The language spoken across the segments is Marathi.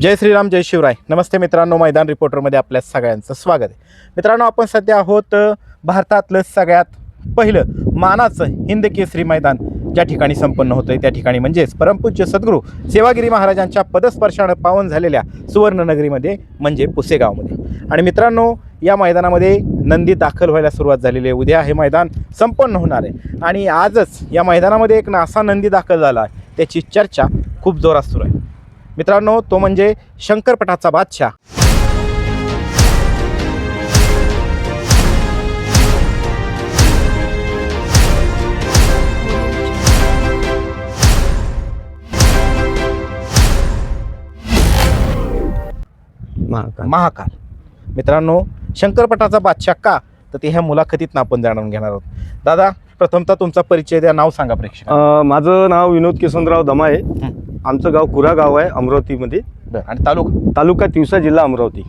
जय श्रीराम जय शिवराय. नमस्ते मित्रांनो, मैदान रिपोर्टरमध्ये आपल्या सगळ्यांचं स्वागत आहे. मित्रांनो, आपण सध्या आहोत भारतातलं सगळ्यात पहिलं मानाचं हिंद केसरी मैदान ज्या ठिकाणी संपन्न होतं आहे त्या ठिकाणी म्हणजेच परमपूज्य सद्गुरू सेवागिरी महाराजांच्या पदस्पर्शानं पावन झालेल्या सुवर्णनगरीमध्ये म्हणजे पुसेगावमध्ये. आणि मित्रांनो, या मैदानामध्ये नंदी दाखल व्हायला सुरुवात झालेली आहे. उद्या हे मैदान संपन्न होणार आहे आणि आजच या मैदानामध्ये एक नासा नंदी दाखल झाला आहे. त्याची चर्चा खूप जोरात सुरू आहे. मित्रांनो, तो म्हणजे शंकरपटाचा बादशाह. महाकाल. मित्रांनो, शंकरपटाचा बादशाह का, तर ते ह्या मुलाखतीत आपण जाणून घेणार आहोत. दादा, प्रथमतः तुमचा परिचय द्या, नाव सांगा प्रेक्षक. माझं नाव विनोद किसनराव दमा आहे. आमचं गाव कुरा गाव आहे अमरावतीमध्ये. आणि तालुका तिवसा, जिल्हा अमरावती.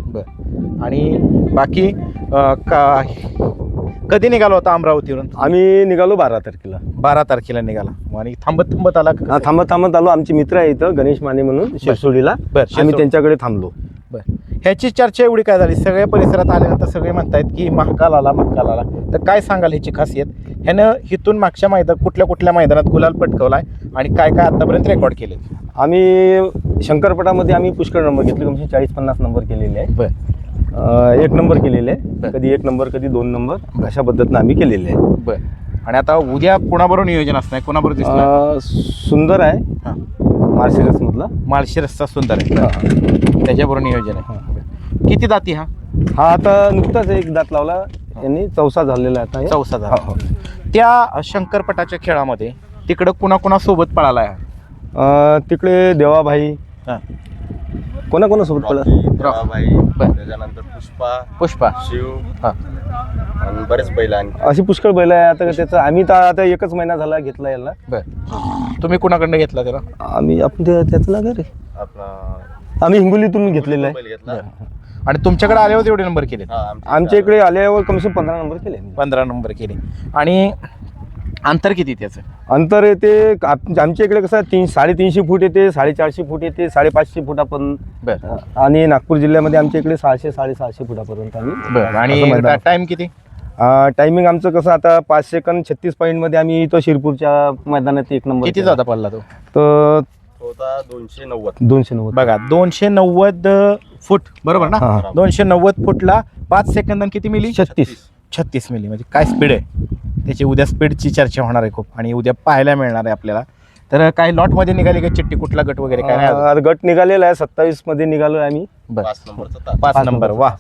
आणि बाकी कधी निघालो होता अमरावतीवरून? आम्ही निघालो 12 तारखेला. 12 तारखेला निघाला. आणि थांबत आला का? थांबत आलो. आमचे मित्र आहे इथं गणेश माने म्हणून शिरसोडीला. आम्ही त्यांच्याकडे थांबलो. ह्याची चर्चा एवढी काय झाली, सगळ्या परिसरात आल्यानंतर सगळे म्हणतायत की महाकाल आला. तर काय सांगाल ह्याची खासियत? ह्यानं हिथून मागच्या मैदान कुठल्या मैदानात गुलाल पटकवलाय आणि काय आतापर्यंत रेकॉर्ड केले? आम्ही शंकरपटामध्ये आम्ही पुष्कळ नंबर घेतले. कमी 40-50 नंबर केलेले आहे. 1 नंबर केलेले आहे. कधी 1 नंबर, कधी 2 नंबर, अशा पद्धतीनं आम्ही केलेले आहे. आणि आता उद्या कोणाबरोबर नियोजन असणार? कोणाबरोबर दिसणार? सुंदर आहे, माळशिरस मधला. माळशिरसचा सुंदर आहे, त्याच्याबरोबर नियोजन आहे. किती दाती हा? आता नुकताच 1 दात लावला यांनी. चौसा झालेला आहे आता. चौसा झाला. त्या शंकरपटाच्या खेळामध्ये तिकडं कुणासोबत पळाला आहे? तिकडे देवाभाई, कोणासोबत पळाला? त्याच्यानंतर पुष्पा, शिव आणि बरेच बैल अशी पुष्कळ बैल आहे. आता त्याचं आम्ही तर आता 1च महिना झाला घेतला याला. तुम्ही कुणाकडनं घेतला त्याला? आपण त्याचं ना घरी आम्ही हिंगोलीतून घेतलेलं आहे. आणि तुमच्याकडे आल्यावर एवढे नंबर केले? आमच्या इकडे आल्यावर कमसे 15 नंबर केले. 15 नंबर केले. आणि अंतर किती त्याचं? अंतर येते आमच्या इकडे कसं 350 फूट येते, 450 फूट येते, 550 फुटापर्यंत. आणि नागपूर जिल्ह्यामध्ये आमच्या इकडे 600-650 फुटापर्यंत आम्ही. आणि टाइम किती? टायमिंग आमचं कसं आता 5 सेकंद 36 पॉईंटमध्ये आम्ही इथं शिरपूरच्या मैदानात 1 नंबर. किती जाता पडला तो? तर 290. बघा, 290 फूट, बरोबर ना? 290 फूटला 5 सेकंद किती मिली? 36 मिली. म्हणजे काय स्पीड आहे त्याची. उद्या स्पीडची चर्चा होणार आहे खूप, आणि उद्या पाहायला मिळणार आहे आपल्याला. तर काही लॉटमध्ये निघाली का चिठ्ठी, कुठला गट वगैरे काय नाही? गट निघालेला आहे, 27 मध्ये निघालो आम्ही. 5 नंबर. वा,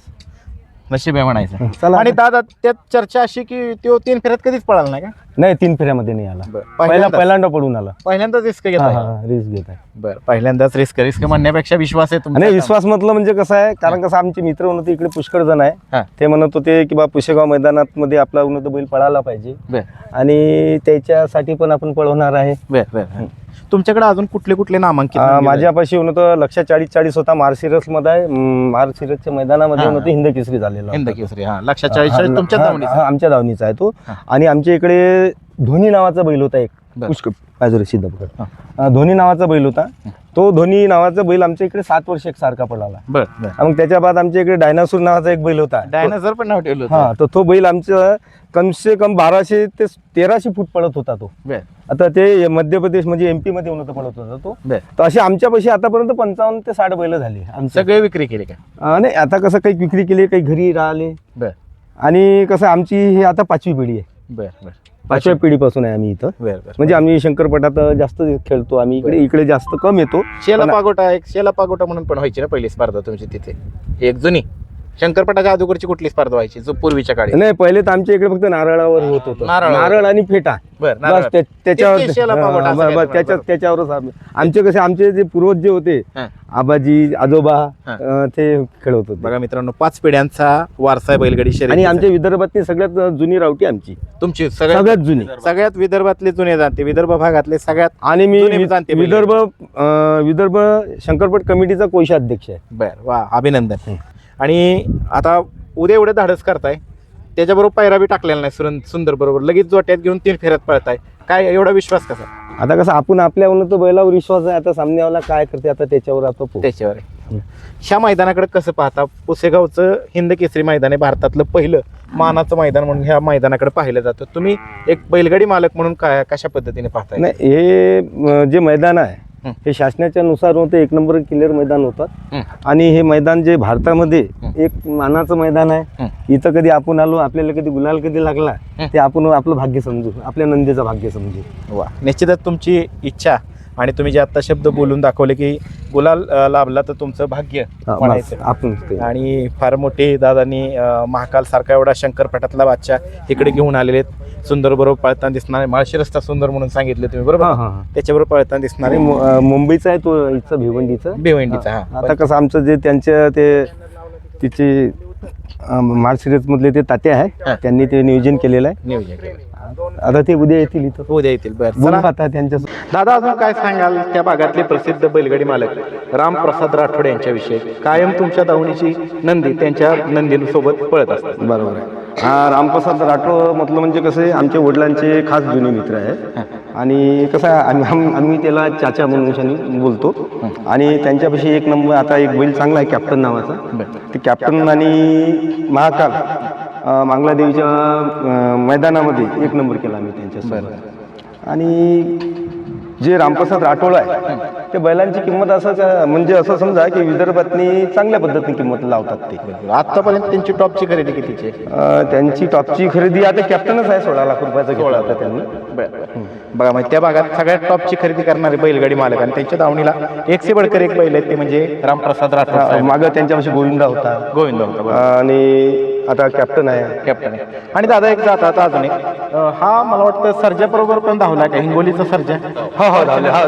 नशीब आहे म्हणायचं. आणि दादा, त्यात चर्चा अशी की तो 3 फेऱ्यात कधीच पळाला नाही का? नाही, 3 फेऱ्यामध्ये नाही आला. पहिल्यांदा पडून आला. पहिल्यांदाच रिस्क घेत आहे. बरं, पहिल्यांदाच रिस्क म्हणण्यापेक्षा विश्वास आहे तुमचा? नाही, विश्वास म्हटलं म्हणजे कसं आहे, कारण कसं आमचे मित्र होते इकडे पुष्कळ जण आहे. ते म्हणत होते की बा पुशेगाव मैदानात मध्ये आपला उन्नत बैल पळायला पाहिजे आणि त्याच्यासाठी पण आपण पळवणार आहे. तुमच्याकडे अजून कुठले नामांकित? माझ्यापाशी उन्नत लक्ष 40 होता. माळशिरस मध्ये, माळशिरसच्या मैदानामध्ये उन्नत हिंद केसरी झालेला. हिंद केसरी, लक्ष 40 तुमच्या धावणीचा? आमच्या धावणीचा आहे तो. आणि आमच्या इकडे धोनी नावाचा बैल होता एक, पुष्कळ धोनी नावाचा बैल होता. तो धोनी नावाचा बैल आमच्या इकडे 7 वर्ष एकसारखा पळाला. मग त्याच्या बाद आमच्या इकडे डायनासोर नावाचा एक बैल होता. डायनासोर पण नाव ठेवलं होतं. तर तो बैल आमचं कमसे कम 1200 ते 1300 फूट पळत होता तो. आता ते मध्य प्रदेश म्हणजे MP मध्ये उन्नत पळत होता तो. तर असे आमच्यापाशी आतापर्यंत 55 ते 60 बैल झाले. सगळे विक्री केले का? नाही, आता कसं काही विक्री केली, काही घरी राहिले. आणि कसं आमची हे आता 5वी पिढी आहे. 5व्या पिढीपासून आहे आम्ही इथं. म्हणजे आम्ही शंकरपटात जास्त खेळतो. आम्ही इकडे जास्त कम येतो. शेला पागोटा म्हणून पण व्हायची ना पहिली स्पर्धा तुमची तिथे? एक जुनी शंकरपटाच्या अगोदरची कुठली स्पर्धा व्हायची जो पूर्वीच्या काळी? नाही, पहिले तर आमच्या इकडे फक्त नारळावर होत होतं. नारळ आणि फेटा. त्याच्यावरच आमचे कसे आमचे जे पूर्वज जे होते, आबाजी आजोबा, ते खेळत होते. बघा मित्रांनो, 5 पिढ्यांचा वारसा बैलगाडी शर्यत. आणि आमच्या विदर्भातली सगळ्यात जुनी रावटी आमची. तुमची सगळ्यात जुनी, सगळ्यात विदर्भातले जुने जाणते, विदर्भ भागातले सगळ्यात. आणि मी विदर्भ शंकरपट कमिटीचा कोषाध्यक्ष आहे. बरं, वा, अभिनंदन. आणि आता उद्या एवढं धाडस करताय, त्याच्याबरोबर पायरा बी टाकलेला नाही सुंदर बरोबर, लगेच जोट्यात घेऊन 3 फेऱ्यात पळताय, काय एवढा विश्वास कसा? आता कसं आपण आपल्या उन्नत बैलावर विश्वास आहे. आता सामन्यावाला काय करते आता त्याच्यावर त्याच्यावर ह्या मैदानाकडे कसं पाहता? पुसेगावचं हिंद केसरी मैदान आहे, भारतातलं पहिलं मानाचं मैदान म्हणून ह्या मैदानाकडे पाहिलं जातं. तुम्ही एक बैलगाडी मालक म्हणून काय कशा पद्धतीने पाहताय? नाही, हे जे मैदान आहे हे शासनाच्या नुसार होते, एक नंबर क्लिअर मैदान होतात. आणि हे मैदान जे भारतामध्ये एक मानाचं मैदान आहे. इथं कधी आपण आलो, आपल्याला कधी गुलाल कधी लागला ते आपण आपलं भाग्य समजू, आपल्या नंदीचं भाग्य समजू. वा, निश्चितच तुमची इच्छा आणि तुम्ही जे आता शब्द बोलून दाखवले की गुलाल लाभला तर तुमचं भाग्य म्हणायचं. आपण आणि फार मोठे दादांनी महाकाल सारखा एवढा शंकरपटातला बादशाह इकडे घेऊन आलेले आहेत. सुंदर बरोबर पळताना दिसणारे, माळशी रस्ता सुंदर म्हणून सांगितले तुम्ही, बरोबर? त्याच्याबरोबर पळताना दिसणारे मुंबईचा आहे तो, इथचा भिवंडीचा. आता कसं आमचं जे त्यांच्या तिचे माळशिरस मधले ते तात्या आहे, त्यांनी ते नियोजन केलेलं आहे. नियोजन आता ते उद्या येतील इथं, उद्या येतील. बरं, बोलून पाहता त्यांच्या. दादा अजून काय सांगाल त्या भागातले प्रसिद्ध बैलगाडी मालक रामप्रसाद राठोड यांच्याविषयी? कायम तुमच्या दावणीची नंदी त्यांच्या नंदीसोबत पळत असतात. बरोबर आहे. हा, रामप्रसाद राठोड म्हटलं म्हणजे कसं आहे, आमच्या वडिलांचे खास जुने मित्र आहे. आणि कसं आहे, आम्ही त्याला चाचा म्हणून बोलतो. आणि त्यांच्यापाशी एक नंबर आता एक बैल चांगला आहे कॅप्टन नावाचा. ते कॅप्टन आणि महाकाल मांगलादेवीच्या मैदानामध्ये एक नंबर केला आम्ही त्यांच्यासोबत. आणि जे रामप्रसाद राठोड आहे ते बैलांची किंमत असं म्हणजे असं समजा की विदर्भातनी चांगल्या पद्धतीने किंमत लावतात ते. आतापर्यंत त्यांची टॉपची खरेदी कितीची? त्यांची टॉपची खरेदी आता कॅप्टनच आहे, 16 लाख रुपयाचा घेतला होता त्यांनी. बघा, मग त्या भागात सगळ्यात टॉपची खरेदी करणारे बैलगाडी मालक आणि त्यांच्या दावणीला एक से बडकर एक बैल आहेत ते म्हणजे रामप्रसाद राठोड. मागं त्यांच्यापाशी गोविंदा होता. आणि आता कॅप्टन आहे. आणि दादा एक जातात अजून एक, हा मला वाटतं सर्जा बरोबर पण धावला का, हिंगोलीचा सर्जा?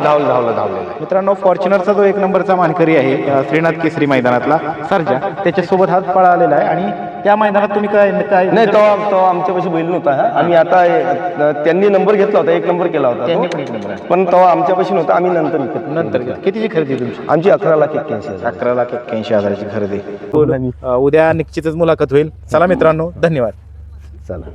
धावला. मित्रांनो, फॉर्च्युनरचा जो एक नंबरचा मानकरी आहे श्रीनाथ केसरी मैदानातला सर्जा, त्याच्यासोबत हात पळालेला आहे. आणि त्या मैदानात तुम्ही काय नाही, तो आमच्यापाशी बैल नव्हता. आम्ही आता त्यांनी नंबर घेतला होता, एक नंबर केला होता, पण तो आमच्यापाशी नव्हता. आम्ही नंतर कितीची खरेदी तुमची? आमची 11,81,000. 11,81,000ची खरेदी. उद्या निश्चितच मुलाखत होईल. चला मित्रांनो, धन्यवाद. चला.